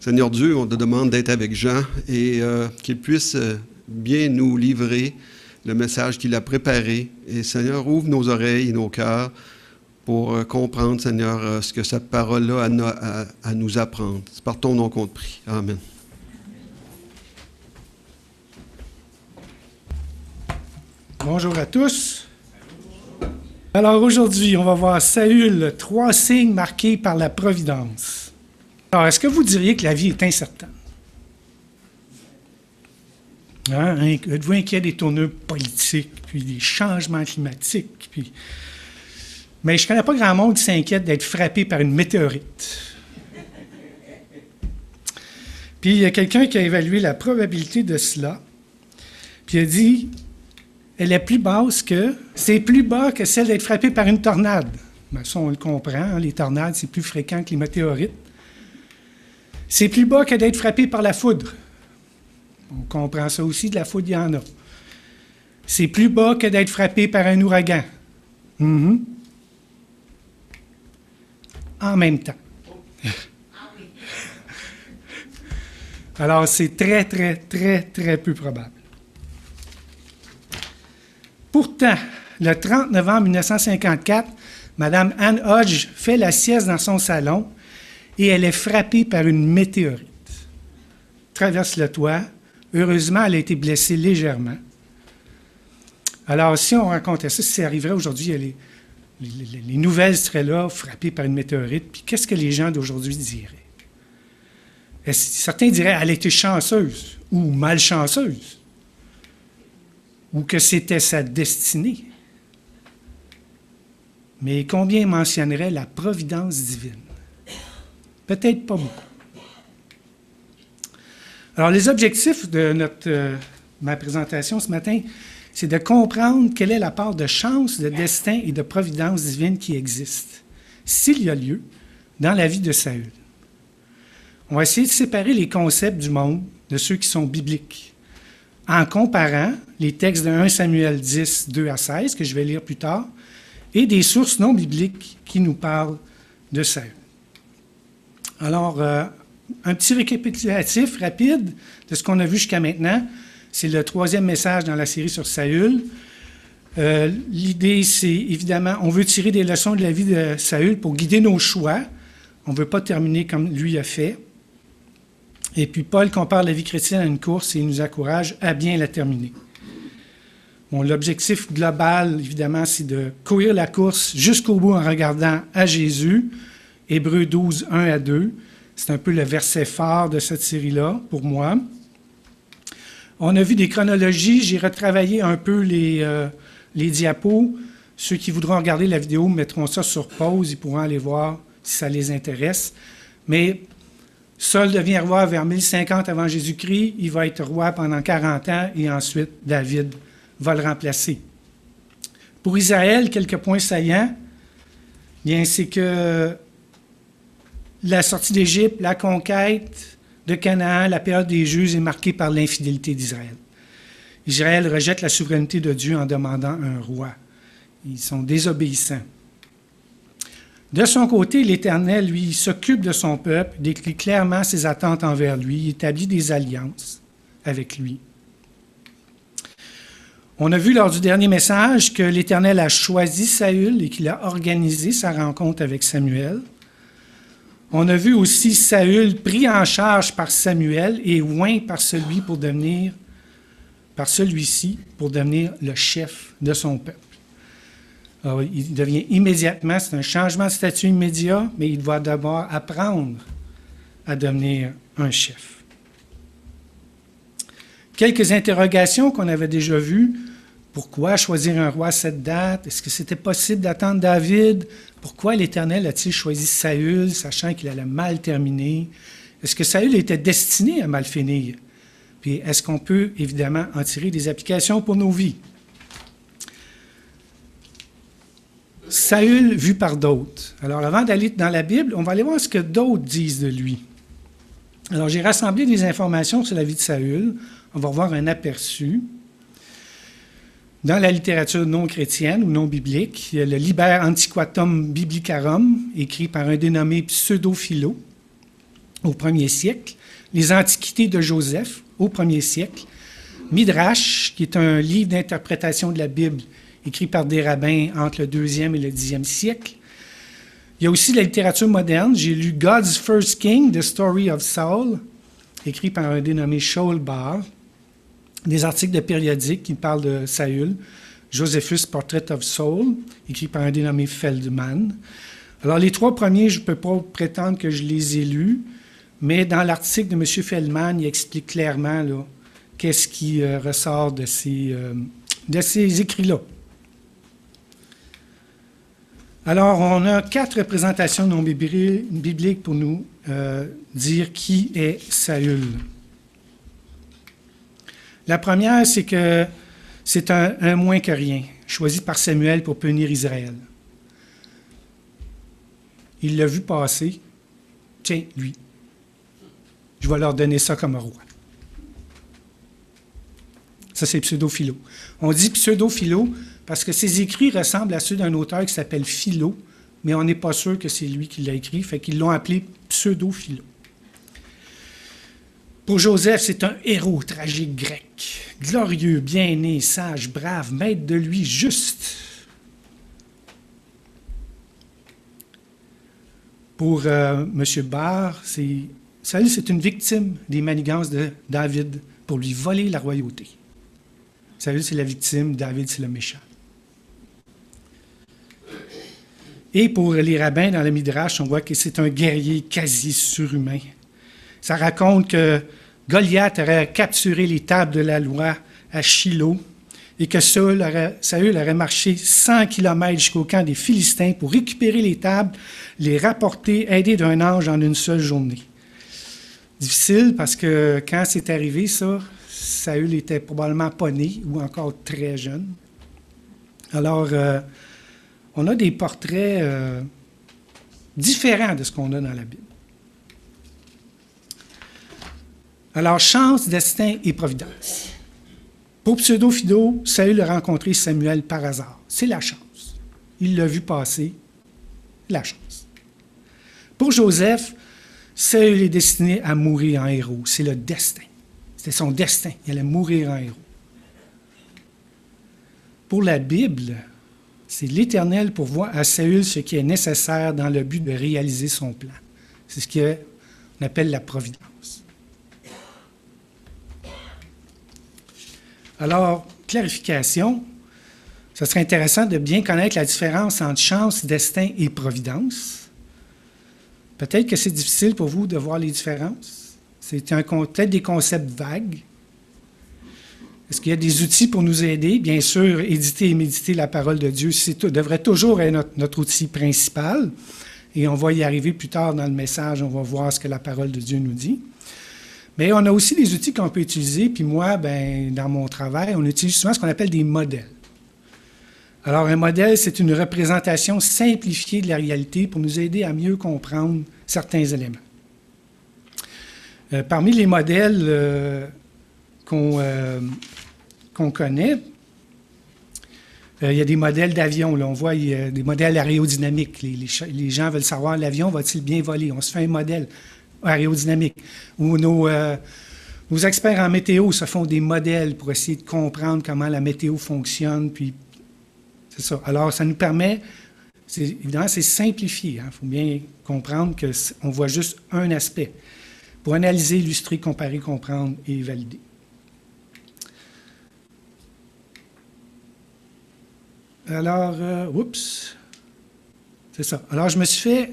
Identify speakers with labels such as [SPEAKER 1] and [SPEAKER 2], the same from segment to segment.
[SPEAKER 1] Seigneur Dieu, on te demande d'être avec Jean et qu'il puisse bien nous livrer le message qu'il a préparé. Et Seigneur, ouvre nos oreilles et nos cœurs pour comprendre, Seigneur, ce que cette parole-là a à nous apprendre. C'est par ton nom qu'on te prie. Amen.
[SPEAKER 2] Bonjour à tous. Alors aujourd'hui, on va voir Saül, 3 signes marqués par la providence. Alors, est-ce que vous diriez que la vie est incertaine? Hein? Êtes-vous inquiet des tournures politiques, puis des changements climatiques? Mais je ne connais pas grand monde qui s'inquiète d'être frappé par une météorite. Puis il y a quelqu'un qui a évalué la probabilité de cela, puis il a dit... c'est plus bas que celle d'être frappé par une tornade. Mais ça, on le comprend, hein, les tornades, c'est plus fréquent que les météorites. C'est plus bas que d'être frappé par la foudre. On comprend ça aussi, de la foudre, il y en a. C'est plus bas que d'être frappé par un ouragan. En même temps. Alors, c'est très, très, très, très peu probable. Pourtant, le 30 novembre 1954, Mme Anne Hodge fait la sieste dans son salon et elle est frappée par une météorite. Traverse le toit. Heureusement, elle a été blessée légèrement. Alors, si on racontait ça, si ça arriverait aujourd'hui, les nouvelles seraient là, frappées par une météorite, puis qu'est-ce que les gens d'aujourd'hui diraient? Certains diraient « elle a été chanceuse » ou « malchanceuse » ou que c'était sa destinée. Mais combien mentionnerait la providence divine? Peut-être pas beaucoup. Alors, les objectifs de ma présentation ce matin, c'est de comprendre quelle est la part de chance, de destin et de providence divine qui existe, s'il y a lieu, dans la vie de Saül. On va essayer de séparer les concepts du monde de ceux qui sont bibliques, en comparant les textes de 1 Samuel 10, 2 à 16, que je vais lire plus tard, et des sources non bibliques qui nous parlent de Saül. Alors, un petit récapitulatif rapide de ce qu'on a vu jusqu'à maintenant. C'est le 3e message dans la série sur Saül. L'idée, c'est évidemment, on veut tirer des leçons de la vie de Saül pour guider nos choix. On ne veut pas terminer comme lui a fait. Et puis, Paul compare la vie chrétienne à une course et il nous encourage à bien la terminer. Bon, l'objectif global, évidemment, c'est de courir la course jusqu'au bout en regardant à Jésus. Hébreux 12, 1 à 2. C'est un peu le verset phare de cette série-là, pour moi. On a vu des chronologies. J'ai retravaillé un peu les diapos. Ceux qui voudront regarder la vidéo mettront ça sur pause. Ils pourront aller voir si ça les intéresse. Mais Saül devient roi vers 1050 avant Jésus-Christ. Il va être roi pendant 40 ans et ensuite David va le remplacer. Pour Israël, quelques points saillants. Bien, c'est que la sortie d'Égypte, la conquête de Canaan, la période des juges est marquée par l'infidélité d'Israël. Israël rejette la souveraineté de Dieu en demandant un roi. Ils sont désobéissants. De son côté, l'Éternel, lui, s'occupe de son peuple, décrit clairement ses attentes envers lui, il établit des alliances avec lui. On a vu lors du dernier message que l'Éternel a choisi Saül et qu'il a organisé sa rencontre avec Samuel. On a vu aussi Saül pris en charge par Samuel et oint par celui-ci pour devenir le chef de son peuple. Alors, il devient immédiatement, c'est un changement de statut immédiat, mais il doit d'abord apprendre à devenir un chef. Quelques interrogations qu'on avait déjà vues. Pourquoi choisir un roi à cette date? Est-ce que c'était possible d'attendre David? Pourquoi l'Éternel a-t-il choisi Saül, sachant qu'il allait mal terminer? Est-ce que Saül était destiné à mal finir? Puis est-ce qu'on peut, évidemment, en tirer des applications pour nos vies? Saül vu par d'autres. Alors, avant d'aller dans la Bible, on va aller voir ce que d'autres disent de lui. Alors, j'ai rassemblé des informations sur la vie de Saül. On va voir un aperçu. Dans la littérature non chrétienne ou non biblique, il y a le Liber Antiquatum Biblicarum, écrit par un dénommé Pseudo-Philo. au 1er siècle, les Antiquités de Joseph au 1er siècle, Midrash, qui est un livre d'interprétation de la Bible écrit par des rabbins entre le 2e et le 10e siècle. Il y a aussi la littérature moderne. J'ai lu God's First King, The Story of Saul, écrit par un dénommé Shaul Bar, des articles de périodiques qui parlent de Saül, Josephus Portrait of Saul, écrit par un dénommé Feldman. Alors, les 3 premiers, je ne peux pas prétendre que je les ai lus, mais dans l'article de M. Feldman, il explique clairement là, qu'est-ce qui ressort de ces écrits-là. Alors, on a 4 représentations non bibliques pour nous dire qui est Saül. La première, c'est que c'est un moins que rien, choisi par Samuel pour punir Israël. Il l'a vu passer. Tiens, lui, je vais leur donner ça comme roi. Ça, c'est Pseudo-Philo. On dit Pseudo-Philo parce que ses écrits ressemblent à ceux d'un auteur qui s'appelle Philo, mais on n'est pas sûr que c'est lui qui l'a écrit, fait qu'ils l'ont appelé Pseudo-Philo. Pour Joseph, c'est un héros tragique grec, glorieux, bien né, sage, brave, maître de lui, juste. Pour M. Barr, Saül, c'est une victime des manigances de David pour lui voler la royauté. Saül, c'est la victime, David, c'est le méchant. Et pour les rabbins dans le Midrash, on voit que c'est un guerrier quasi surhumain. Ça raconte que Goliath aurait capturé les tables de la loi à Shiloh et que Saül aurait marché 100 km jusqu'au camp des Philistins pour récupérer les tables, les rapporter, aidé d'un ange en une seule journée. Difficile parce que quand c'est arrivé, ça, Saül était probablement pas né ou encore très jeune. Alors, on a des portraits différents de ce qu'on a dans la Bible. Alors, chance, destin et providence. Pour Pseudo-Philo, Saül a rencontré Samuel par hasard. C'est la chance. Il l'a vu passer. La chance. Pour Joseph, Saül est destiné à mourir en héros. C'est le destin. C'était son destin. Il allait mourir en héros. Pour la Bible, c'est l'Éternel pourvoit à Saül ce qui est nécessaire dans le but de réaliser son plan. C'est ce qu'on appelle la providence. Alors, clarification, ce serait intéressant de bien connaître la différence entre chance, destin et providence. Peut-être que c'est difficile pour vous de voir les différences. C'est peut-être des concepts vagues. Est-ce qu'il y a des outils pour nous aider? Bien sûr, éditer et méditer la parole de Dieu devrait toujours être notre outil principal. Et on va y arriver plus tard dans le message, on va voir ce que la parole de Dieu nous dit. Mais on a aussi des outils qu'on peut utiliser, puis moi, dans mon travail, on utilise souvent ce qu'on appelle des modèles. Alors, un modèle, c'est une représentation simplifiée de la réalité pour nous aider à mieux comprendre certains éléments. Parmi les modèles qu'on connaît, il y a des modèles d'avion. Là, on voit il y a des modèles aérodynamiques. Les gens veulent savoir, l'avion va-t-il bien voler? On se fait un modèle aérodynamique. Ou nos experts en météo se font des modèles pour essayer de comprendre comment la météo fonctionne. Puis, c'est ça. Alors, ça nous permet, évidemment, c'est simplifié. Il faut bien comprendre qu'on voit juste un aspect pour analyser, illustrer, comparer, comprendre et valider. Alors, c'est ça. Alors, je me suis fait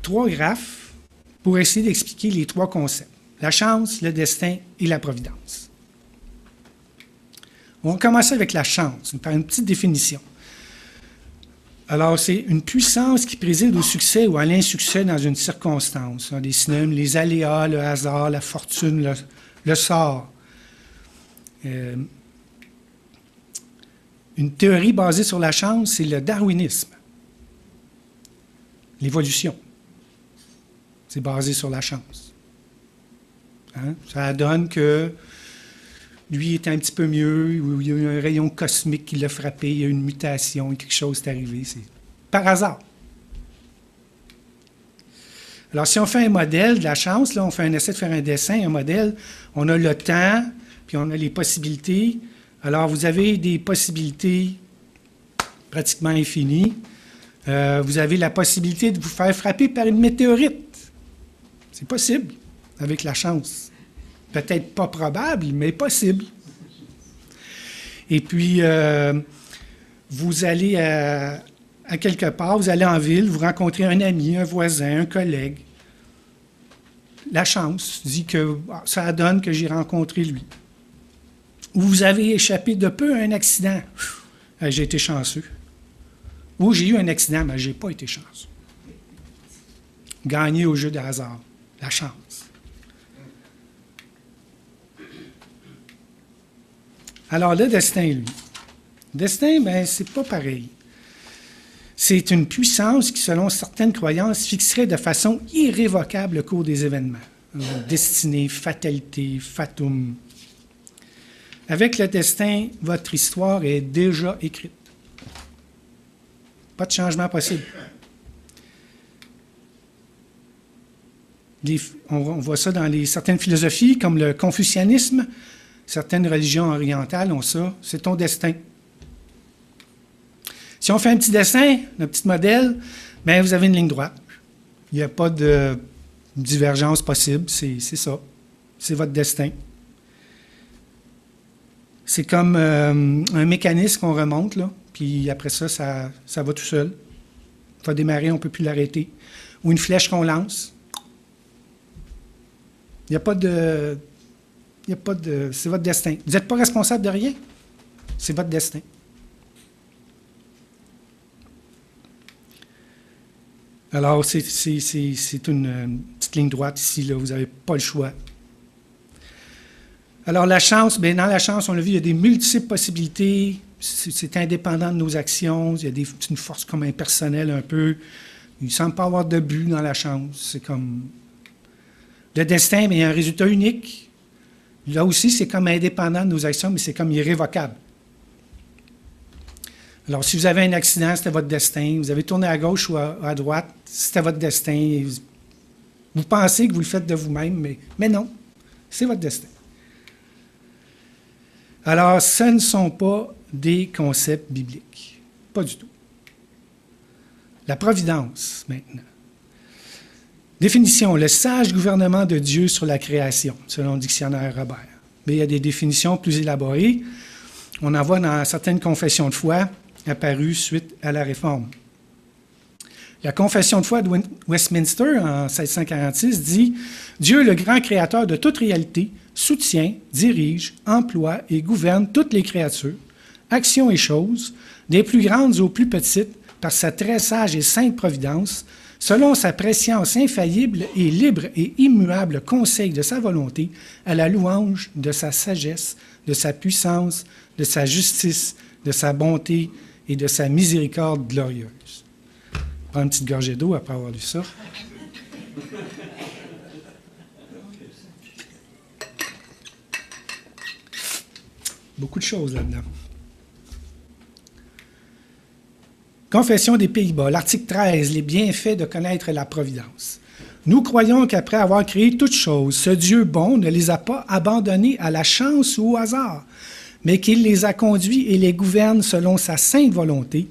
[SPEAKER 2] 3 graphes pour essayer d'expliquer les 3 concepts. La chance, le destin et la providence. On va commencer avec la chance, par une petite définition. Alors, c'est une puissance qui préside au succès ou à l'insuccès dans une circonstance. Des synonymes, les aléas, le hasard, la fortune, le sort. Une théorie basée sur la chance, c'est le darwinisme. L'évolution. C'est basé sur la chance. Hein? Ça donne que lui était un petit peu mieux, ou il y a eu un rayon cosmique qui l'a frappé, il y a eu une mutation, quelque chose est arrivé. C'est par hasard. Alors, si on fait un modèle de la chance, là, on fait un essai de faire un dessin, un modèle, on a le temps, puis on a les possibilités. Alors, vous avez des possibilités pratiquement infinies. Vous avez la possibilité de vous faire frapper par une météorite. C'est possible, avec la chance. Peut-être pas probable, mais possible. Et puis, vous allez à quelque part, vous allez en ville, vous rencontrez un ami, un voisin, un collègue. La chance dit que ça donne que j'ai rencontré lui. Ou vous avez échappé de peu à un accident. J'ai été chanceux. Ou j'ai eu un accident, mais je n'ai pas été chanceux. Gagner au jeu de hasard. La chance. Alors, le destin, lui. Le destin, bien, c'est pas pareil. C'est une puissance qui, selon certaines croyances, fixerait de façon irrévocable le cours des événements. Destinée, fatalité, fatum. Avec le destin, votre histoire est déjà écrite. Pas de changement possible. On voit ça dans certaines philosophies, comme le confucianisme. Certaines religions orientales ont ça. C'est ton destin. Si on fait un petit dessin, un petit modèle, bien, vous avez une ligne droite. Il n'y a pas de divergence possible. C'est ça. C'est votre destin. C'est comme un mécanisme qu'on remonte, là, puis après ça, ça va tout seul. Ça va démarrer, on ne peut plus l'arrêter. Ou une flèche qu'on lance. Il n'y a pas de... C'est votre destin. Vous n'êtes pas responsable de rien. C'est votre destin. Alors, c'est une petite ligne droite ici, là. Vous n'avez pas le choix. Alors, la chance, bien, dans la chance, on l'a vu, il y a des multiples possibilités. C'est indépendant de nos actions. Il y a une force comme impersonnelle un peu. Il ne semble pas avoir de but dans la chance. C'est comme... Le destin, mais il y a un résultat unique. Là aussi, c'est comme indépendant de nos actions, mais c'est comme irrévocable. Alors, si vous avez un accident, c'était votre destin. Vous avez tourné à gauche ou à droite, c'était votre destin. Vous pensez que vous le faites de vous-même, mais non, c'est votre destin. Alors, ce ne sont pas des concepts bibliques. Pas du tout. La providence, maintenant. Définition, le sage gouvernement de Dieu sur la création, selon le dictionnaire Robert. Mais il y a des définitions plus élaborées. On en voit dans certaines confessions de foi apparues suite à la Réforme. La confession de foi de Westminster, en 1646, dit « Dieu, le grand créateur de toute réalité, soutient, dirige, emploie et gouverne toutes les créatures, actions et choses, des plus grandes aux plus petites, par sa très sage et sainte providence, selon sa prescience infaillible et libre et immuable conseil de sa volonté, à la louange de sa sagesse, de sa puissance, de sa justice, de sa bonté et de sa miséricorde glorieuse. » Prends une petite gorgée d'eau après avoir lu ça. Beaucoup de choses là-dedans. Confession des Pays-Bas, l'article 13, les bienfaits de connaître la providence. Nous croyons qu'après avoir créé toutes choses, ce Dieu bon ne les a pas abandonnés à la chance ou au hasard, mais qu'il les a conduits et les gouverne selon sa sainte volonté,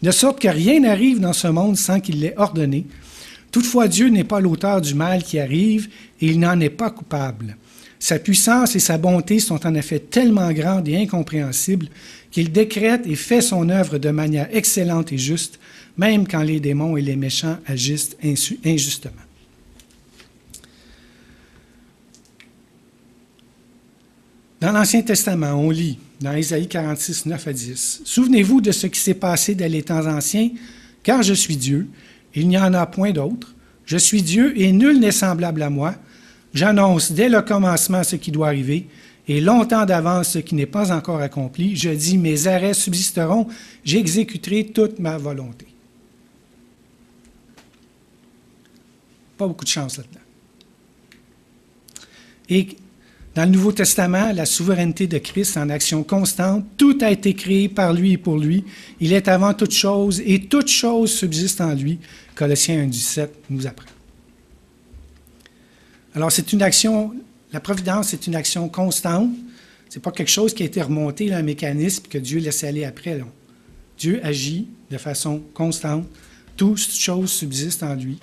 [SPEAKER 2] de sorte que rien n'arrive dans ce monde sans qu'il l'ait ordonné. Toutefois, Dieu n'est pas l'auteur du mal qui arrive et il n'en est pas coupable. Sa puissance et sa bonté sont en effet tellement grandes et incompréhensibles qu'il décrète et fait son œuvre de manière excellente et juste, même quand les démons et les méchants agissent injustement. Dans l'Ancien Testament, on lit, dans Ésaïe 46, 9 à 10, « Souvenez-vous de ce qui s'est passé dès les temps anciens, car je suis Dieu, il n'y en a point d'autre. Je suis Dieu et nul n'est semblable à moi. J'annonce dès le commencement ce qui doit arriver, et longtemps d'avance ce qui n'est pas encore accompli. Je dis, mes arrêts subsisteront, j'exécuterai toute ma volonté. » Pas beaucoup de chance là-dedans. Et dans le Nouveau Testament, la souveraineté de Christ en action constante, tout a été créé par lui et pour lui. Il est avant toute chose et toute chose subsiste en lui. Colossiens 1, 17 nous apprend. Alors, c'est une action, la providence, c'est une action constante. Ce n'est pas quelque chose qui a été remonté, là, un mécanisme que Dieu laisse aller après. Là. Dieu agit de façon constante. Toutes choses subsistent en lui.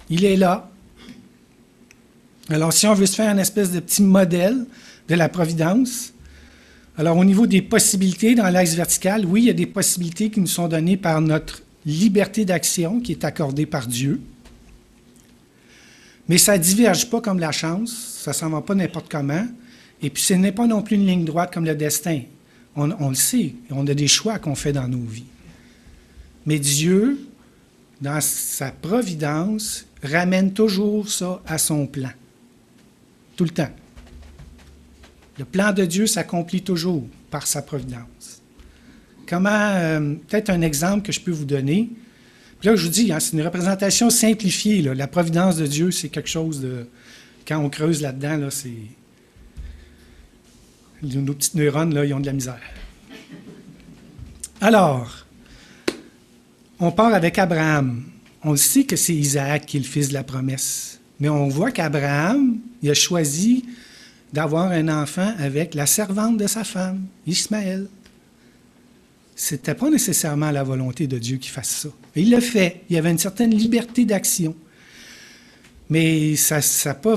[SPEAKER 2] Il est là. Alors, si on veut se faire une espèce de petit modèle de la providence, alors au niveau des possibilités dans l'axe vertical, oui, il y a des possibilités qui nous sont données par notre liberté d'action qui est accordée par Dieu. Mais ça ne diverge pas comme la chance, ça ne s'en va pas n'importe comment. Et puis, ce n'est pas non plus une ligne droite comme le destin. On le sait, on a des choix qu'on fait dans nos vies. Mais Dieu, dans sa providence, ramène toujours ça à son plan. Tout le temps. Le plan de Dieu s'accomplit toujours par sa providence. Comment, peut-être un exemple que je peux vous donner. Puis là, je vous dis, hein, c'est une représentation simplifiée. Là. La providence de Dieu, c'est quelque chose de... Quand on creuse là-dedans, là, c'est... Nos petites neurones, là, ils ont de la misère. Alors, on part avec Abraham. On sait que c'est Isaac qui est le fils de la promesse. Mais on voit qu'Abraham, il a choisi d'avoir un enfant avec la servante de sa femme, Ismaël. Ce n'était pas nécessairement la volonté de Dieu qu'il fasse ça. Et il le fait. Il y avait une certaine liberté d'action. Mais ça n'a pas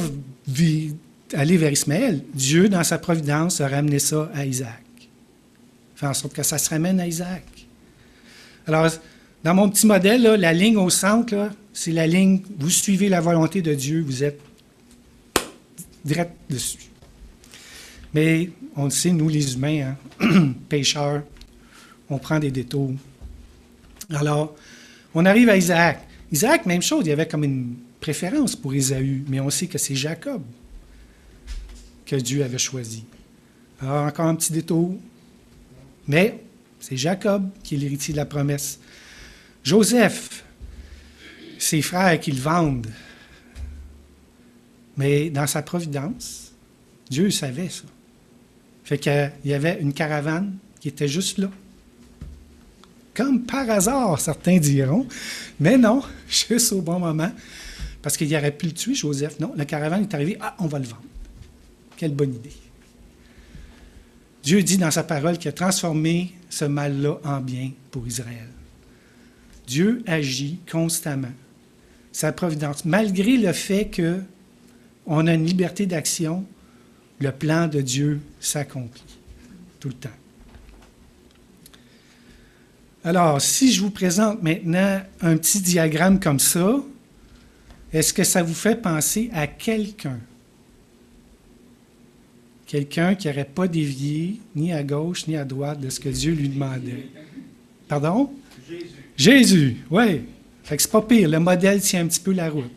[SPEAKER 2] aller vers Ismaël. Dieu, dans sa providence, a ramené ça à Isaac. Fait en sorte que ça se ramène à Isaac. Alors, dans mon petit modèle, là, la ligne au centre, là, c'est la ligne, vous suivez la volonté de Dieu, vous êtes direct dessus. Mais on le sait, nous les humains, hein, pécheurs, on prend des détours. Alors, on arrive à Isaac. Isaac, même chose, il y avait comme une préférence pour Ésaü, mais on sait que c'est Jacob que Dieu avait choisi. Alors, encore un petit détour. Mais c'est Jacob qui est l'héritier de la promesse. Joseph, ses frères qui le vendent. Mais dans sa providence, Dieu savait ça. Fait qu'il y avait une caravane qui était juste là. Comme par hasard, certains diront. Mais non, juste au bon moment. Parce qu'il aurait pu le tuer, Joseph. Non, la caravane est arrivée. Ah, on va le vendre. Quelle bonne idée. Dieu dit dans sa parole qu'il a transformé ce mal-là en bien pour Israël. Dieu agit constamment. Sa providence. Malgré le fait qu'on a une liberté d'action, le plan de Dieu s'accomplit tout le temps. Alors, si je vous présente maintenant un petit diagramme comme ça, est-ce que ça vous fait penser à quelqu'un? Quelqu'un qui n'aurait pas dévié ni à gauche ni à droite de ce que Dieu lui demandait. Pardon? Jésus, oui. Fait que c'est pas pire, le modèle tient un petit peu la route.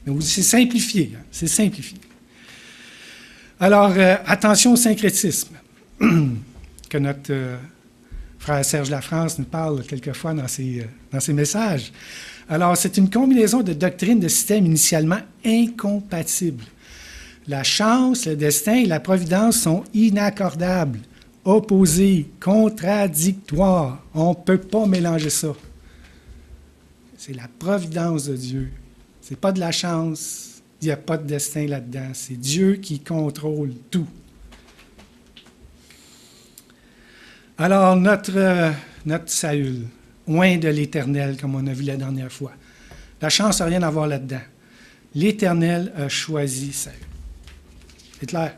[SPEAKER 2] Donc, c'est simplifié, hein? C'est simplifié. Alors, attention au syncrétisme, que notre frère Serge Lafrance nous parle quelquefois dans ses messages. Alors, c'est une combinaison de doctrines de systèmes initialement incompatibles. La chance, le destin et la providence sont inaccordables, opposés, contradictoires. On ne peut pas mélanger ça. C'est la providence de Dieu. Ce n'est pas de la chance. Il n'y a pas de destin là-dedans. C'est Dieu qui contrôle tout. Alors, notre Saül, loin de l'Éternel, comme on a vu la dernière fois. La chance n'a rien à voir là-dedans. L'Éternel a choisi Saül. C'est clair.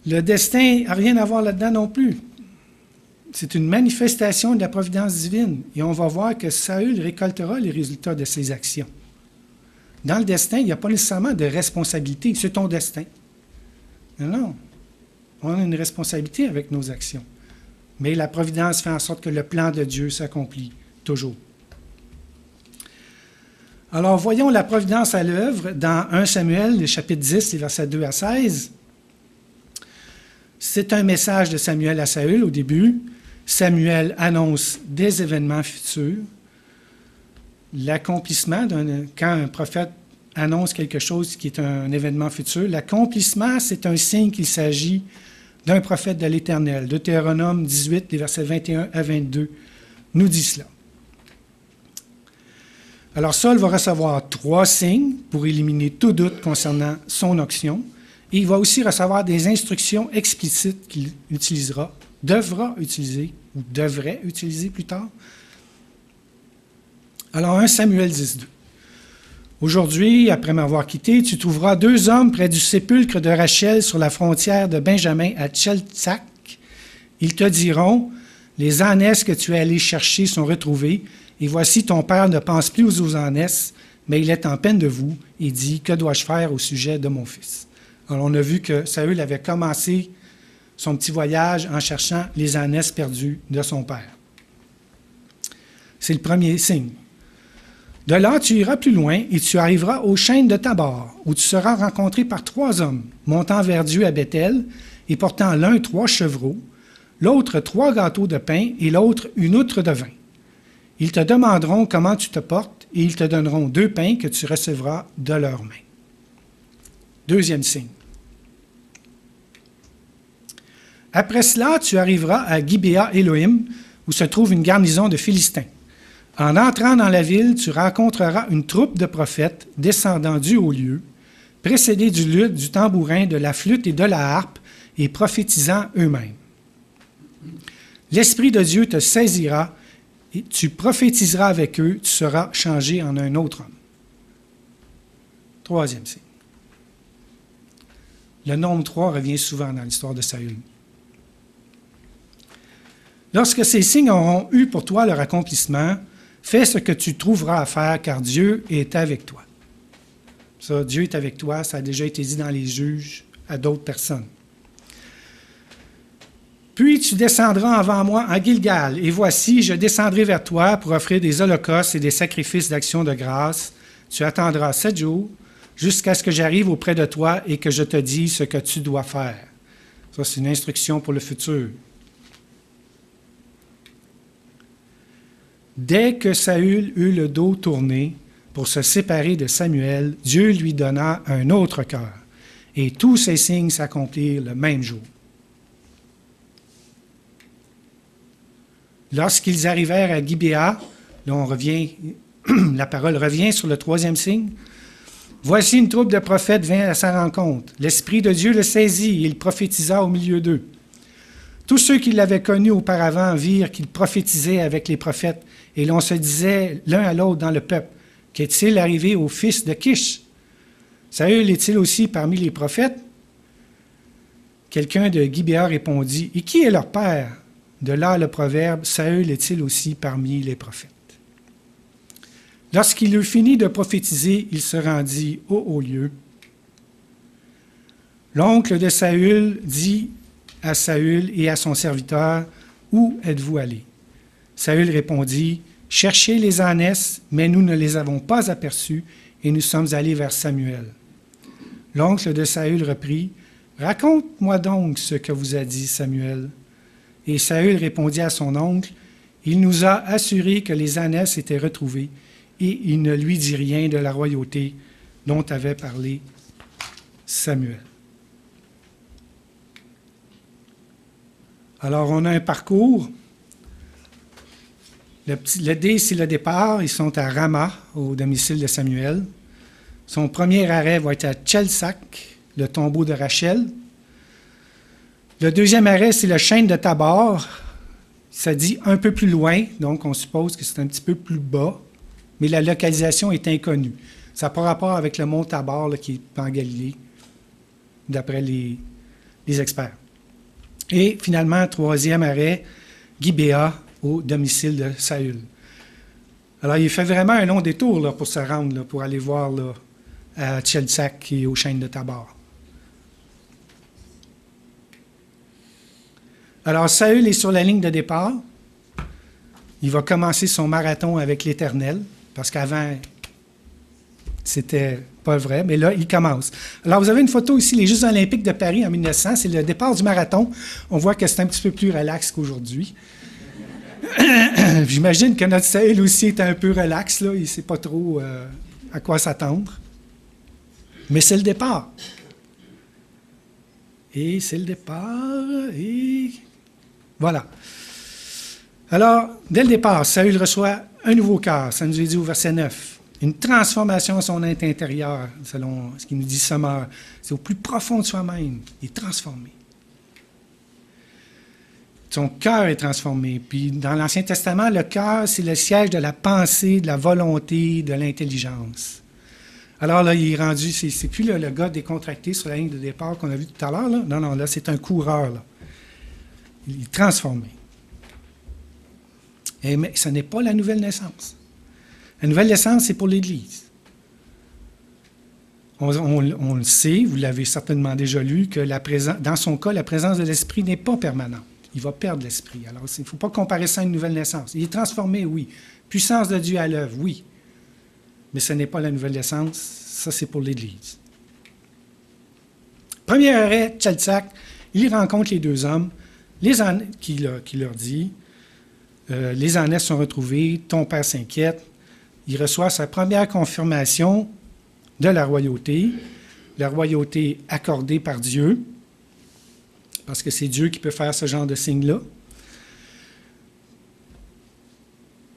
[SPEAKER 2] Le destin n'a rien à voir là-dedans non plus. C'est une manifestation de la providence divine. Et on va voir que Saül récoltera les résultats de ses actions. Dans le destin, il n'y a pas nécessairement de responsabilité. C'est ton destin. Non. On a une responsabilité avec nos actions. Mais la providence fait en sorte que le plan de Dieu s'accomplit toujours. Alors, voyons la providence à l'œuvre dans 1 Samuel, le chapitre 10, les versets 2 à 16. C'est un message de Samuel à Saül au début. Samuel annonce des événements futurs. L'accomplissement, quand un prophète annonce quelque chose qui est un événement futur, l'accomplissement, c'est un signe qu'il s'agit d'un prophète de l'Éternel. Deutéronome 18, les versets 21 à 22, nous dit cela. Alors Saul va recevoir 3 signes pour éliminer tout doute concernant son onction. Et il va aussi recevoir des instructions explicites qu'il utilisera, devra utiliser, ou devrait utiliser plus tard. Alors 1 Samuel 10:2. Aujourd'hui, après m'avoir quitté, tu trouveras 2 hommes près du sépulcre de Rachel sur la frontière de Benjamin à Tcheltsac. Ils te diront, les ânesses que tu es allé chercher sont retrouvées, et voici ton père ne pense plus aux ânesses, mais il est en peine de vous, et dit, que dois-je faire au sujet de mon fils? Alors on a vu que Saül avait commencé son petit voyage en cherchant les ânesses perdues de son père. C'est le premier signe. De là, tu iras plus loin et tu arriveras aux chaînes de Tabor, où tu seras rencontré par 3 hommes, montant vers Dieu à Bethel et portant l'un 3 chevreaux, l'autre 3 gâteaux de pain et l'autre une outre de vin. Ils te demanderont comment tu te portes et ils te donneront 2 pains que tu recevras de leurs mains. Deuxième signe. Après cela, tu arriveras à Gibéa Elohim, où se trouve une garnison de Philistins. En entrant dans la ville, tu rencontreras une troupe de prophètes descendant du haut lieu, précédés du luth, du tambourin, de la flûte et de la harpe, et prophétisant eux-mêmes. L'Esprit de Dieu te saisira, et tu prophétiseras avec eux, tu seras changé en un autre homme. Troisième signe. Le nombre 3 revient souvent dans l'histoire de Saül. Lorsque ces signes auront eu pour toi leur accomplissement, fais ce que tu trouveras à faire, car Dieu est avec toi. Ça, Dieu est avec toi, ça a déjà été dit dans les Juges à d'autres personnes. Puis tu descendras avant moi en Gilgal, et voici, je descendrai vers toi pour offrir des holocaustes et des sacrifices d'action de grâce. Tu attendras 7 jours, jusqu'à ce que j'arrive auprès de toi et que je te dise ce que tu dois faire. Ça, c'est une instruction pour le futur. Dès que Saül eut le dos tourné pour se séparer de Samuel, Dieu lui donna un autre cœur, et tous ces signes s'accomplirent le même jour. Lorsqu'ils arrivèrent à Gibéa, là on revient, la parole revient sur le 3e signe. Voici une troupe de prophètes vint à sa rencontre. L'Esprit de Dieu le saisit et il prophétisa au milieu d'eux. Tous ceux qui l'avaient connu auparavant virent qu'il prophétisait avec les prophètes, et l'on se disait l'un à l'autre dans le peuple, qu'est-il arrivé au fils de Kish? Saül est-il aussi parmi les prophètes? Quelqu'un de Gibéa répondit, et qui est leur père? De là le proverbe, Saül est-il aussi parmi les prophètes? Lorsqu'il eut fini de prophétiser, il se rendit au haut lieu. L'oncle de Saül dit à Saül et à son serviteur, « Où êtes-vous allés? » Saül répondit, « Cherchez les ânesses, mais nous ne les avons pas aperçues, et nous sommes allés vers Samuel. » L'oncle de Saül reprit, « Raconte-moi donc ce que vous a dit Samuel. » Et Saül répondit à son oncle, « Il nous a assuré que les ânesses étaient retrouvées, et il ne lui dit rien de la royauté dont avait parlé Samuel. » Alors, on a un parcours. Le D, c'est le départ. Ils sont à Rama, au domicile de Samuel. Son premier arrêt va être à Tcheltsac, le tombeau de Rachel. Le deuxième arrêt, c'est le chêne de Tabor. Ça dit un peu plus loin, donc on suppose que c'est un petit peu plus bas, mais la localisation est inconnue. Ça n'a pas rapport avec le mont Tabor là, qui est en Galilée, d'après les experts. Et finalement, troisième arrêt, Gibéa, au domicile de Saül. Alors, il fait vraiment un long détour là, pour se rendre, là, pour aller voir là, à Tcheltsac et au chêne de Tabor. Alors, Saül est sur la ligne de départ. Il va commencer son marathon avec l'Éternel, parce qu'avant, c'était pas vrai, mais là, il commence. Alors, vous avez une photo ici, les Jeux olympiques de Paris en 1900, c'est le départ du marathon. On voit que c'est un petit peu plus relax qu'aujourd'hui. J'imagine que notre Saül aussi est un peu relax, là, il ne sait pas trop à quoi s'attendre. Mais c'est le départ. Et c'est le départ, et voilà. Alors, dès le départ, Saül reçoit un nouveau cœur, ça nous est dit au verset 9. Une transformation à son être intérieur, selon ce qu'il nous dit Sommer. C'est au plus profond de soi-même. Il est transformé. Son cœur est transformé. Puis dans l'Ancien Testament, le cœur, c'est le siège de la pensée, de la volonté, de l'intelligence. Alors là, il est rendu, c'est plus le gars décontracté sur la ligne de départ qu'on a vu tout à l'heure. Là. Non, là, c'est un coureur. Là. Il est transformé. Mais ce n'est pas la nouvelle naissance. La nouvelle naissance, c'est pour l'Église. On le sait, vous l'avez certainement déjà lu, que dans son cas, la présence de l'Esprit n'est pas permanente. Il va perdre l'Esprit. Alors, il ne faut pas comparer ça à une nouvelle naissance. Il est transformé, oui. Puissance de Dieu à l'œuvre, oui. Mais ce n'est pas la nouvelle naissance. Ça, c'est pour l'Église. Premier arrêt, Tchaltsak, il rencontre les deux hommes, qui leur dit, les ânesses sont retrouvées, ton père s'inquiète. Il reçoit sa première confirmation de la royauté accordée par Dieu, parce que c'est Dieu qui peut faire ce genre de signe-là.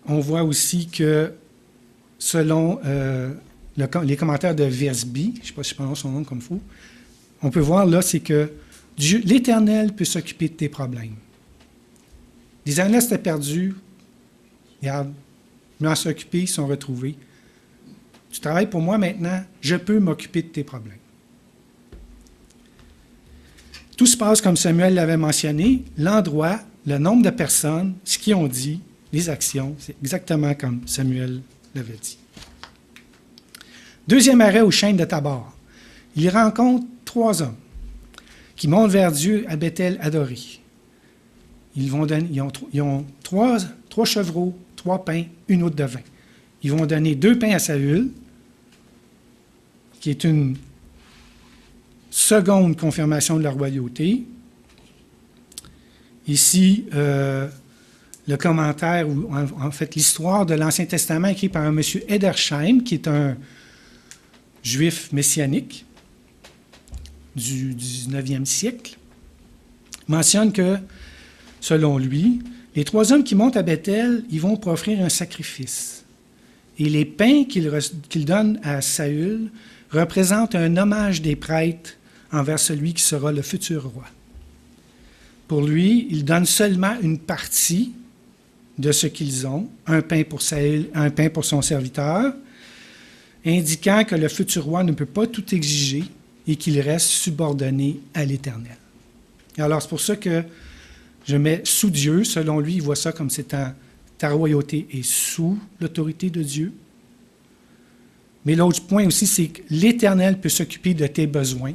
[SPEAKER 2] On voit aussi que, selon les commentaires de Versby, je ne sais pas si je prononce son nom comme il faut, on peut voir là, c'est que l'Éternel peut s'occuper de tes problèmes. Les ânesses étaient perdus, regarde, je m'en suis occupé, ils sont retrouvés. Tu travailles pour moi maintenant, je peux m'occuper de tes problèmes. Tout se passe comme Samuel l'avait mentionné, l'endroit, le nombre de personnes, ce qu'ils ont dit, les actions, c'est exactement comme Samuel l'avait dit. Deuxième arrêt aux chaînes de Tabor. Il rencontre 3 hommes qui montent vers Dieu à Bethel adoré. Ils ont 3 chevreaux, 3 pains, une outre de vin. Ils vont donner 2 pains à Saül, qui est une seconde confirmation de la royauté. Ici, le commentaire, ou en fait l'histoire de l'Ancien Testament écrit par un monsieur Edersheim, qui est un juif messianique du 19e siècle, mentionne que, selon lui, les 3 hommes qui montent à Bethel, ils vont pour offrir un sacrifice. Et les pains qu'il donne à Saül représentent un hommage des prêtres envers celui qui sera le futur roi. Pour lui, il donne seulement une partie de ce qu'ils ont, un pain pour Saül, un pain pour son serviteur, indiquant que le futur roi ne peut pas tout exiger et qu'il reste subordonné à l'Éternel. Alors, c'est pour ça que je mets sous Dieu. Selon lui, il voit ça comme c'est ta royauté est sous l'autorité de Dieu. Mais l'autre point aussi, c'est que l'Éternel peut s'occuper de tes besoins.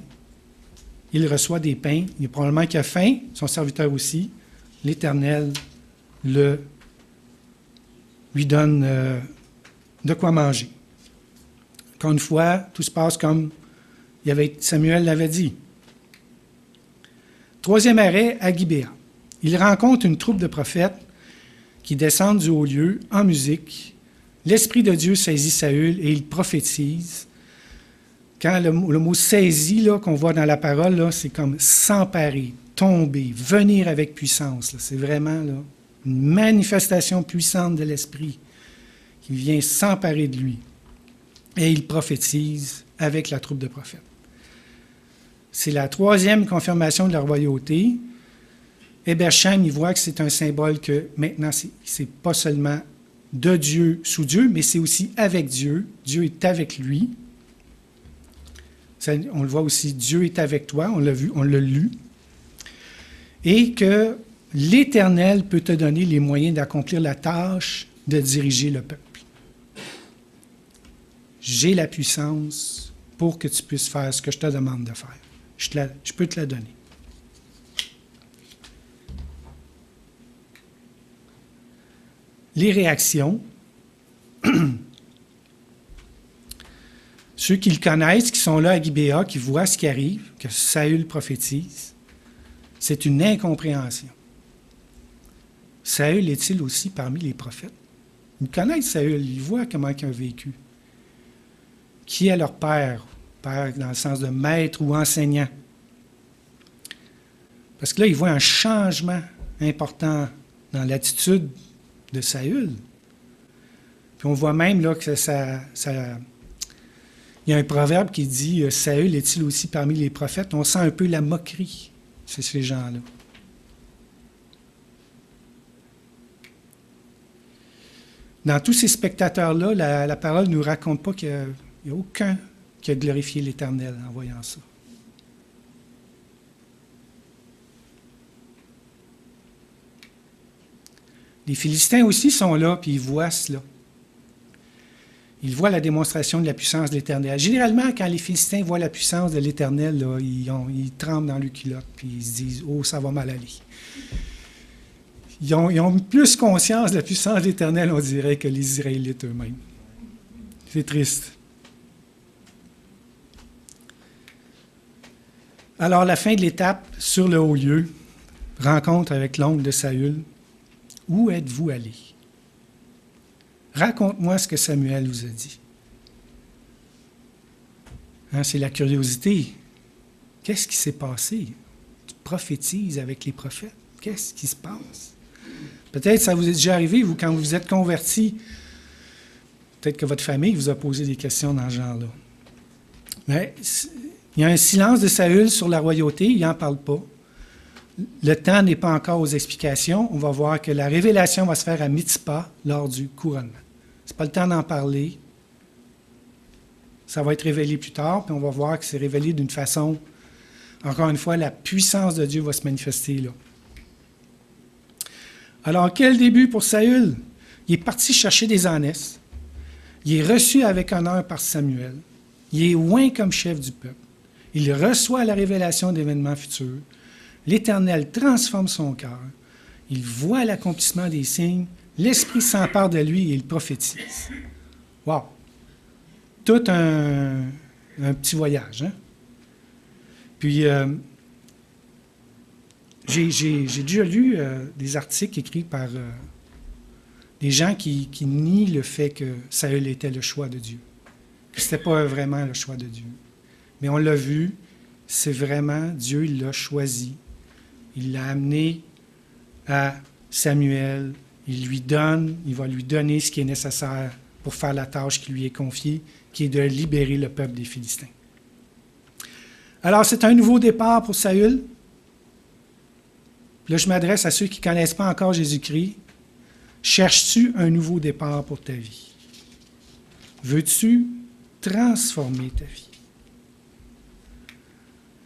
[SPEAKER 2] Il reçoit des pains. Il est probablement qu'il a faim, son serviteur aussi. L'Éternel lui donne de quoi manger. Encore une fois, tout se passe comme Samuel l'avait dit. Troisième arrêt, à Gibéa. Il rencontre une troupe de prophètes qui descendent du haut lieu en musique. L'Esprit de Dieu saisit Saül et il prophétise. Quand le mot « saisi » qu'on voit dans la parole, là, c'est comme s'emparer, tomber, venir avec puissance. Là. C'est vraiment là, une manifestation puissante de l'Esprit qui vient s'emparer de lui. Et il prophétise avec la troupe de prophètes. C'est la 3e confirmation de la royauté. Ebersham, il voit que c'est un symbole que maintenant, c'est pas seulement de Dieu, sous Dieu, mais c'est aussi avec Dieu. Dieu est avec lui. Ça, on le voit aussi, Dieu est avec toi, on l'a vu, on l'a lu. Et que l'Éternel peut te donner les moyens d'accomplir la tâche de diriger le peuple. J'ai la puissance pour que tu puisses faire ce que je te demande de faire. Je peux te la donner. Les réactions. Ceux qui le connaissent, qui sont là à Gibéa, qui voient ce qui arrive, que Saül prophétise, c'est une incompréhension. Saül est-il aussi parmi les prophètes? Ils connaissent Saül, ils voient comment il a vécu. Qui est leur père? Père dans le sens de maître ou enseignant. Parce que là, ils voient un changement important dans l'attitude de Saül. Puis on voit même là, que il y a un proverbe qui dit « Saül est-il aussi parmi les prophètes? » On sent un peu la moquerie chez ces gens-là. Dans tous ces spectateurs-là, la parole ne nous raconte pas qu'il n'y a aucun qui a glorifié l'Éternel en voyant ça. Les Philistins aussi sont là, puis ils voient cela. Ils voient la démonstration de la puissance de l'Éternel. Généralement, quand les Philistins voient la puissance de l'Éternel, là, ils tremblent dans le culotte, puis ils se disent « Oh, ça va mal aller ». Ils ont plus conscience de la puissance de l'Éternel, on dirait, que les Israélites eux-mêmes. C'est triste. Alors, la fin de l'étape sur le haut lieu, rencontre avec l'oncle de Saül. Où êtes-vous allé? Raconte-moi ce que Samuel vous a dit. Hein, c'est la curiosité. Qu'est-ce qui s'est passé? Tu prophétises avec les prophètes. Qu'est-ce qui se passe? Peut-être ça vous est déjà arrivé, vous, quand vous vous êtes converti. Peut-être que votre famille vous a posé des questions dans ce genre-là. Mais il y a un silence de Saül sur la royauté, il n'en parle pas. Le temps n'est pas encore aux explications. On va voir que la révélation va se faire à Mitzpah lors du couronnement. Ce n'est pas le temps d'en parler. Ça va être révélé plus tard, puis on va voir que c'est révélé d'une façon, encore une fois, la puissance de Dieu va se manifester là. Alors, quel début pour Saül? Il est parti chercher des ânesses. Il est reçu avec honneur par Samuel. Il est oint comme chef du peuple. Il reçoit la révélation d'événements futurs. L'Éternel transforme son cœur. Il voit l'accomplissement des signes. L'Esprit s'empare de lui et il prophétise. Wow! Tout un petit voyage. Hein? Puis, j'ai déjà lu des articles écrits par des gens qui nient le fait que Saül était le choix de Dieu. Que ce n'était pas vraiment le choix de Dieu. Mais on l'a vu, c'est vraiment Dieu, il l'a choisi. Il l'a amené à Samuel. Il va lui donner ce qui est nécessaire pour faire la tâche qui lui est confiée, qui est de libérer le peuple des Philistins. Alors, c'est un nouveau départ pour Saül. Là, je m'adresse à ceux qui ne connaissent pas encore Jésus-Christ. Cherches-tu un nouveau départ pour ta vie? Veux-tu transformer ta vie?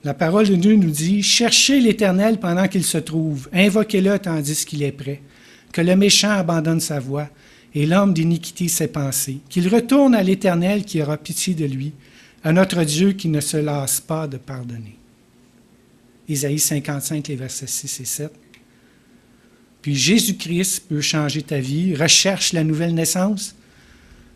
[SPEAKER 2] La parole de Dieu nous dit « Cherchez l'Éternel pendant qu'il se trouve, invoquez-le tandis qu'il est prêt, que le méchant abandonne sa voie et l'homme d'iniquité ses pensées, qu'il retourne à l'Éternel qui aura pitié de lui, à notre Dieu qui ne se lasse pas de pardonner. » Ésaïe 55, les versets 6 et 7. Puis Jésus-Christ peut changer ta vie. Recherche la nouvelle naissance.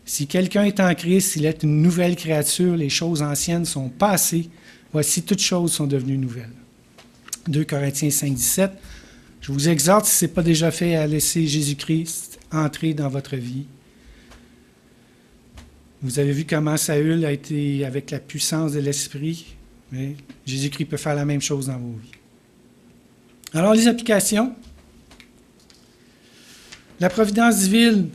[SPEAKER 2] Si quelqu'un est en Christ, il est une nouvelle créature. Les choses anciennes sont passées. Voici, toutes choses sont devenues nouvelles. 2 Corinthiens 5, 17. Je vous exhorte, si ce n'est pas déjà fait, à laisser Jésus-Christ entrer dans votre vie. Vous avez vu comment Saül a été avec la puissance de l'Esprit. Mais Jésus-Christ peut faire la même chose dans vos vies. Alors, les applications. La providence divine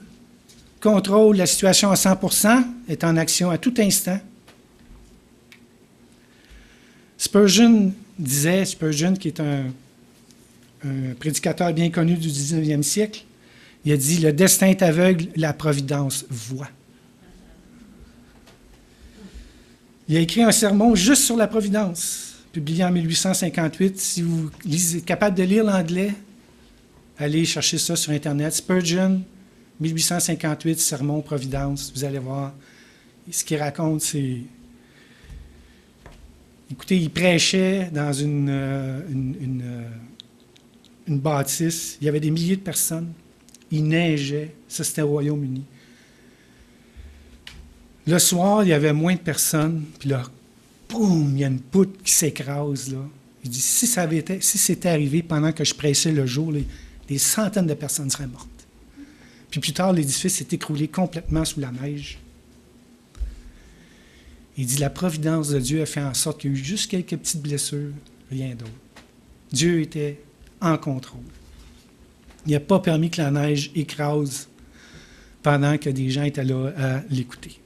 [SPEAKER 2] contrôle la situation à 100%, est en action à tout instant. Spurgeon qui est un prédicateur bien connu du 19e siècle, il a dit « Le destin est aveugle, la providence voit ». Il a écrit un sermon juste sur la providence, publié en 1858. Si vous êtes capable de lire l'anglais, allez chercher ça sur Internet. Spurgeon, 1858, sermon providence. Vous allez voir. Ce qu'il raconte, c'est... Écoutez, il prêchait dans une bâtisse. Il y avait des milliers de personnes. Il neigeait. Ça, c'était au Royaume-Uni. Le soir, il y avait moins de personnes, puis là, boum, il y a une poutre qui s'écrase, là. Il dit, si c'était arrivé pendant que je prêchais le jour, des centaines de personnes seraient mortes. Puis plus tard, l'édifice s'est écroulé complètement sous la neige. Il dit, la providence de Dieu a fait en sorte qu'il y a eu juste quelques petites blessures, rien d'autre. Dieu était en contrôle. Il n'a pas permis que la neige écrase pendant que des gens étaient là à l'écouter.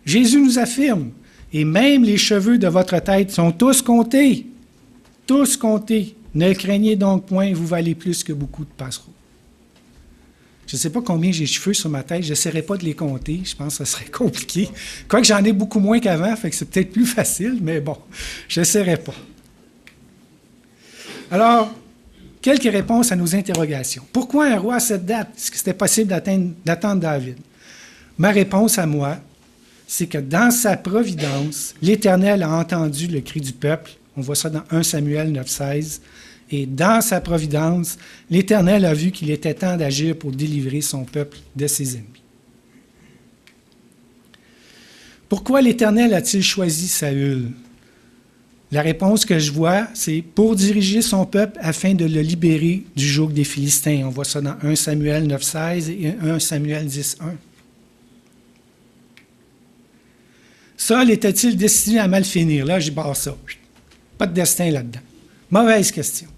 [SPEAKER 2] Jésus nous affirme, et même les cheveux de votre tête sont tous comptés. Tous comptés. Ne craignez donc point, vous valez plus que beaucoup de passereaux. Je ne sais pas combien j'ai de cheveux sur ma tête, je n'essaierai pas de les compter, je pense que ce serait compliqué. Quoique j'en ai beaucoup moins qu'avant, fait que c'est peut-être plus facile, mais bon, je n'essaierai pas. Alors, quelques réponses à nos interrogations. Pourquoi un roi à cette date? Est-ce que c'était possible d'attendre David? Ma réponse à moi, c'est que dans sa providence, l'Éternel a entendu le cri du peuple. On voit ça dans 1 Samuel 9,16. Et dans sa providence, l'Éternel a vu qu'il était temps d'agir pour délivrer son peuple de ses ennemis. Pourquoi l'Éternel a-t-il choisi Saül? La réponse que je vois, c'est pour diriger son peuple afin de le libérer du joug des Philistins. On voit ça dans 1 Samuel 9,16 et 1 Samuel 10,1. Saül était-il destiné à mal finir? Là, j'y barre ça. Pas de destin là-dedans. Mauvaise question.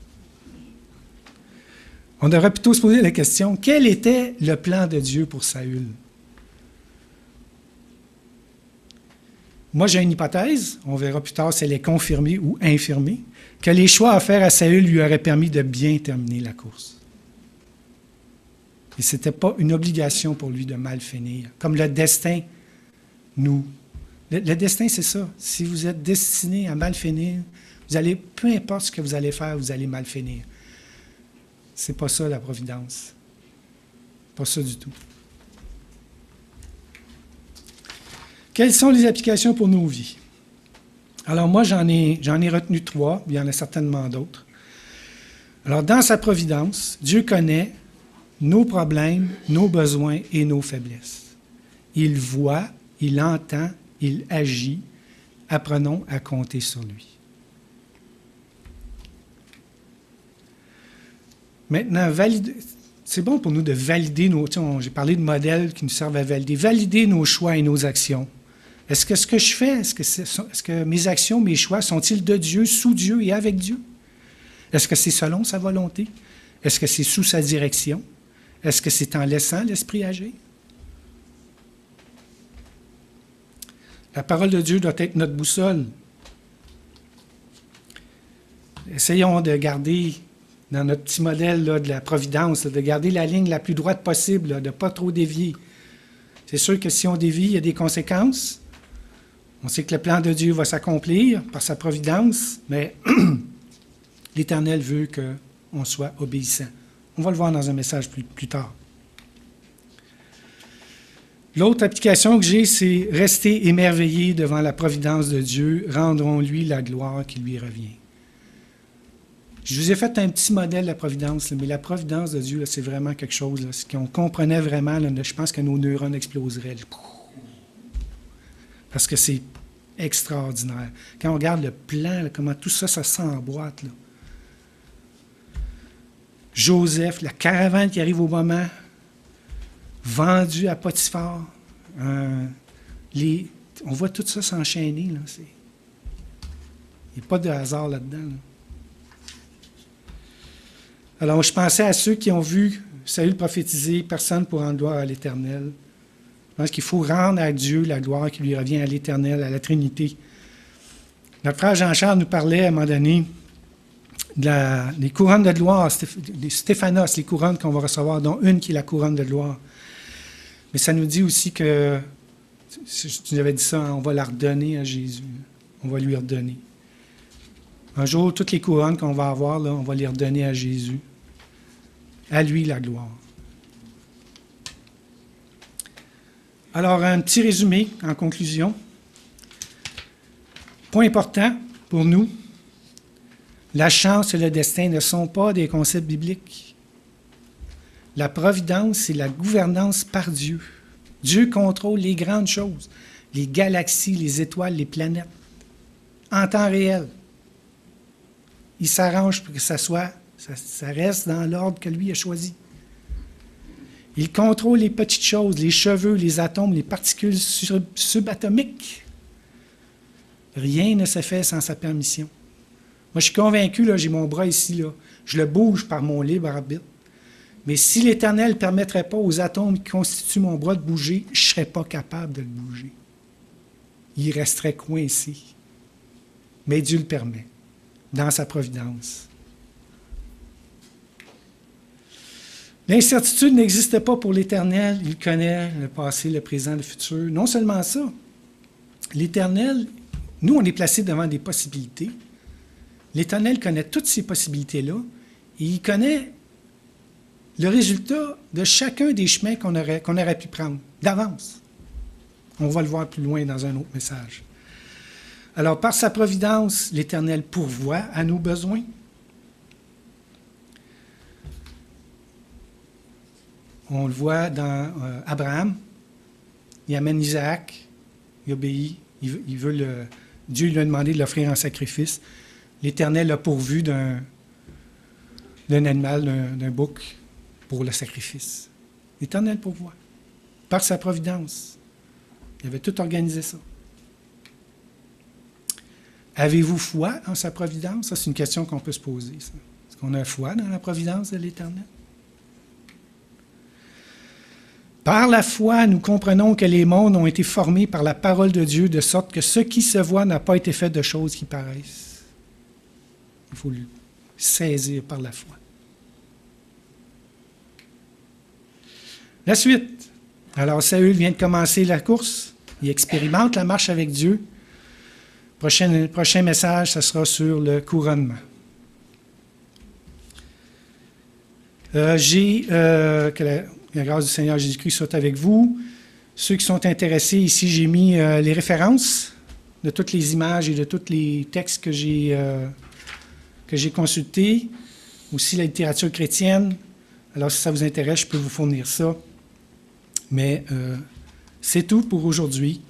[SPEAKER 2] On devrait plutôt se poser la question, quel était le plan de Dieu pour Saül? Moi, j'ai une hypothèse, on verra plus tard si elle est confirmée ou infirmée, que les choix à faire à Saül lui auraient permis de bien terminer la course. Et ce n'était pas une obligation pour lui de mal finir, comme le destin nous... Le destin, c'est ça. Si vous êtes destiné à mal finir, vous allez, peu importe ce que vous allez faire, vous allez mal finir. C'est pas ça la providence. Pas ça du tout. Quelles sont les applications pour nos vies? Alors moi, j'en ai retenu 3, il y en a certainement d'autres. Alors, dans sa providence, Dieu connaît nos problèmes, nos besoins et nos faiblesses. Il voit, il entend, il agit. Apprenons à compter sur lui. Maintenant, c'est bon pour nous de valider nos... J'ai parlé de modèles qui nous servent à valider nos choix et nos actions. Est-ce que ce que je fais, est-ce que mes actions, mes choix, sont-ils de Dieu, sous Dieu et avec Dieu? Est-ce que c'est selon sa volonté? Est-ce que c'est sous sa direction? Est-ce que c'est en laissant l'Esprit agir? La parole de Dieu doit être notre boussole. Essayons de garder, dans notre petit modèle là, de la providence, de garder la ligne la plus droite possible, là, de ne pas trop dévier. C'est sûr que si on dévie, il y a des conséquences. On sait que le plan de Dieu va s'accomplir par sa providence, mais l'Éternel veut qu'on soit obéissant. On va le voir dans un message plus tard. L'autre application que j'ai, c'est « Rester émerveillé devant la providence de Dieu, rendrons-lui la gloire qui lui revient ». Je vous ai fait un petit modèle de la providence, mais la providence de Dieu, là, c'est vraiment quelque chose. Là, qu'on comprenait vraiment, là, je pense que nos neurones exploseraient. Là. Parce que c'est extraordinaire. Quand on regarde le plan, là, comment tout ça s'emboîte. Là. Joseph, la caravane qui arrive au moment, vendu à Potiphar. On voit tout ça s'enchaîner. Là, il n'y a pas de hasard là-dedans. Là. Alors, je pensais à ceux qui ont vu Saül prophétiser, personne pour rendre gloire à l'Éternel. Je pense qu'il faut rendre à Dieu la gloire qui lui revient à l'Éternel, à la Trinité. Notre frère Jean-Charles nous parlait à un moment donné des couronnes de gloire, des Stéphanos, les couronnes qu'on va recevoir, dont une qui est la couronne de gloire. Mais ça nous dit aussi que, tu nous avais dit ça, on va la redonner à Jésus. On va lui redonner. Un jour, toutes les couronnes qu'on va avoir, là, on va les redonner à Jésus. À lui la gloire. Alors, un petit résumé en conclusion. Point important pour nous, la chance et le destin ne sont pas des concepts bibliques. La providence, c'est la gouvernance par Dieu. Dieu contrôle les grandes choses, les galaxies, les étoiles, les planètes, en temps réel. Il s'arrange pour que ça reste dans l'ordre que lui a choisi. Il contrôle les petites choses, les cheveux, les atomes, les particules subatomiques. Rien ne se fait sans sa permission. Moi, je suis convaincu, là, j'ai mon bras ici, là, je le bouge par mon libre arbitre. Mais si l'Éternel ne permettrait pas aux atomes qui constituent mon bras de bouger, je ne serais pas capable de le bouger. Il resterait coincé. Mais Dieu le permet, dans sa providence. L'incertitude n'existe pas pour l'Éternel. Il connaît le passé, le présent, le futur. Non seulement ça, l'Éternel, nous, on est placés devant des possibilités. L'Éternel connaît toutes ces possibilités-là et il connaît le résultat de chacun des chemins qu'on aurait pu prendre d'avance. On va le voir plus loin dans un autre message. Alors, par sa providence, l'Éternel pourvoit à nos besoins. On le voit dans Abraham. Il amène Isaac, il obéit, Dieu lui a demandé de l'offrir en sacrifice. L'Éternel a pourvu d'un animal, d'un bouc, pour le sacrifice. L'Éternel pourvoit. Par sa providence. Il avait tout organisé ça. Avez-vous foi en sa providence? Ça, c'est une question qu'on peut se poser. Ça. Est-ce qu'on a foi dans la providence de l'Éternel? Par la foi, nous comprenons que les mondes ont été formés par la parole de Dieu, de sorte que ce qui se voit n'a pas été fait de choses qui paraissent. Il faut le saisir par la foi. La suite. Alors, Saül vient de commencer la course. Il expérimente la marche avec Dieu. Prochain message, ce sera sur le couronnement. Que la grâce du Seigneur Jésus-Christ soit avec vous. Ceux qui sont intéressés, ici, j'ai mis les références de toutes les images et de tous les textes que j'ai consultés. Aussi la littérature chrétienne. Alors, si ça vous intéresse, je peux vous fournir ça. Mais c'est tout pour aujourd'hui.